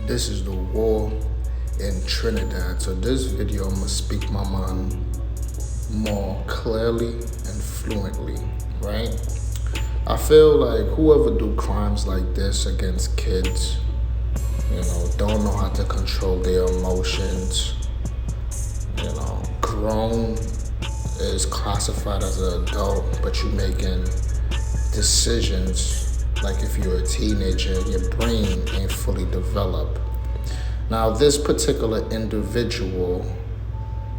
This is the war in Trinidad. So this video I'm gonna speak my mind more clearly and fluently, right? I feel like whoever do crimes like this against kids, don't know how to control their emotions. Grown is classified as an adult, but you're making decisions like if you're a teenager, your brain ain't fully developed. Now, this particular individual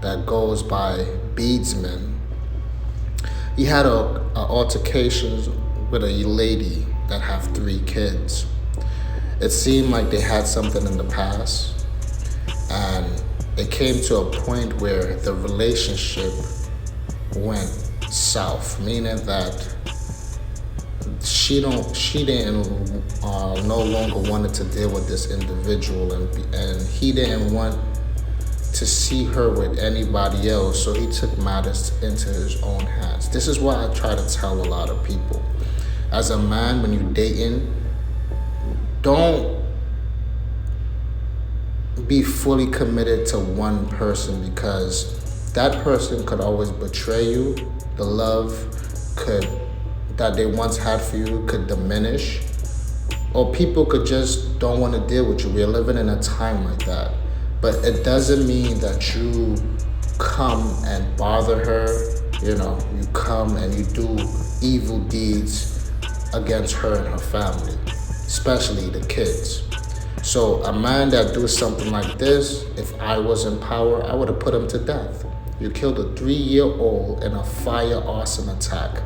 that goes by Beadsman, he had a altercation with a lady that have 3 kids. It seemed like they had something in the past, and it came to a point where the relationship went south, meaning that she didn't no longer wanted to deal with this individual, and he didn't want to see her with anybody else, so he took matters into his own hands. This is what I try to tell a lot of people. As a man, when you're dating, don't be fully committed to one person, because that person could always betray you. The love that they once had for you could diminish, or people could just don't want to deal with you. We're living in a time like that. But it doesn't mean that you come and bother her. You come and you do evil deeds against her and her family, especially the kids. So a man that do something like this, if I was in power, I would have put him to death. You killed a 3-year-old in a fire arson attack.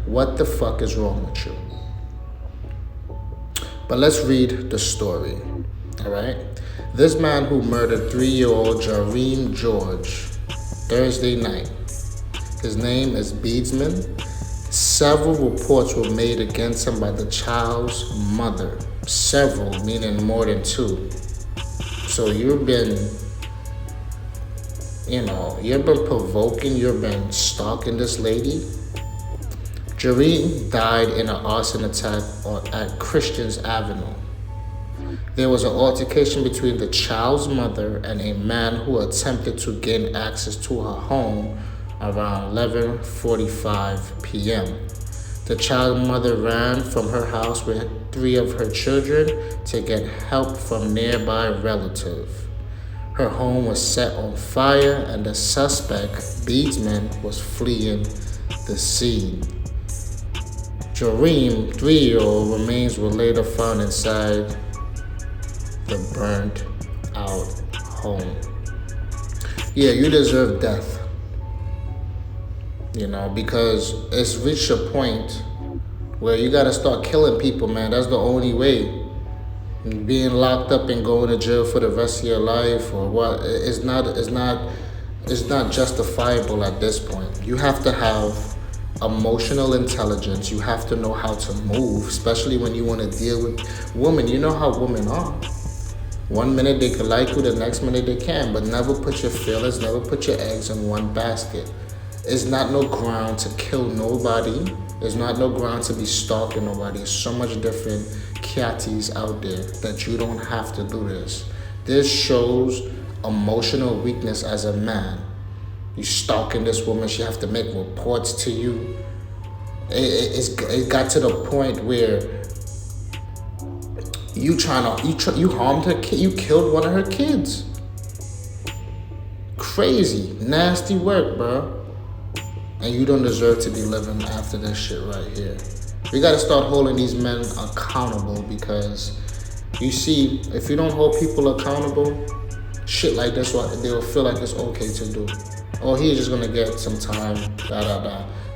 What the fuck is wrong with you? But let's read the story, all right? This man who murdered 3-year-old Jareem George Thursday night, his name is Beadsman. Several reports were made against him by the child's mother. Several, meaning more than 2. So you've been provoking, you've been stalking this lady. Jareem died in an arson attack at Christians Avenue. There was an altercation between the child's mother and a man who attempted to gain access to her home around 11:45 p.m. The child's mother ran from her house with 3 of her children to get help from nearby relative. Her home was set on fire, and the suspect, Beadsman, was fleeing the scene. Jareem, 3-year-old, remains were later found inside the burnt out home. Yeah, you deserve death. Because it's reached a point where you gotta start killing people, man. That's the only way. Being locked up and going to jail for the rest of your life or what, it's not justifiable at this point. You have to have emotional intelligence. You have to know how to move, especially when you want to deal with women. You know how women are. One minute they can like you, the next minute they can, but never put your feelings, never put your eggs in one basket. It's not no ground to kill nobody. There's not no ground to be stalking nobody. There's so much different catties out there that you don't have to do this. This shows emotional weakness as a man. You stalking this woman, she have to make reports to you. It got to the point where you harmed her kid, you killed one of her kids. Crazy, nasty work, bro. And you don't deserve to be living after this shit right here. We gotta start holding these men accountable, because you see, if you don't hold people accountable, shit like this, they'll feel like it's okay to do. Oh, he's just gonna get some time,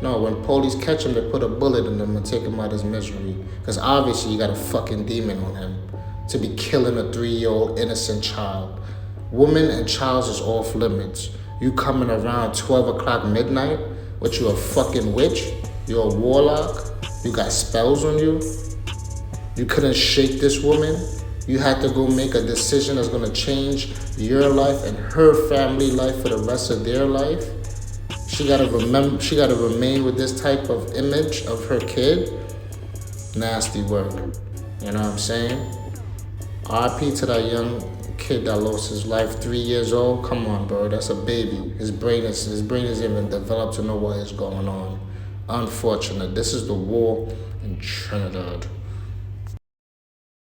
No, when police catch him, they put a bullet in him and take him out of his misery. Because obviously you got a fucking demon on him to be killing a 3-year-old innocent child. Women and child is off limits. You coming around 12 o'clock midnight, but you a fucking witch? You're a warlock? You got spells on you? You couldn't shake this woman? You had to go make a decision that's gonna change your life and her family life for the rest of their life? She gotta remain with this type of image of her kid? Nasty work. You know what I'm saying? RP to that young kid that lost his life, 3 years old. Come on, bro, that's a baby. His brain is even developed to know what is going on. Unfortunate. This is the war in Trinidad.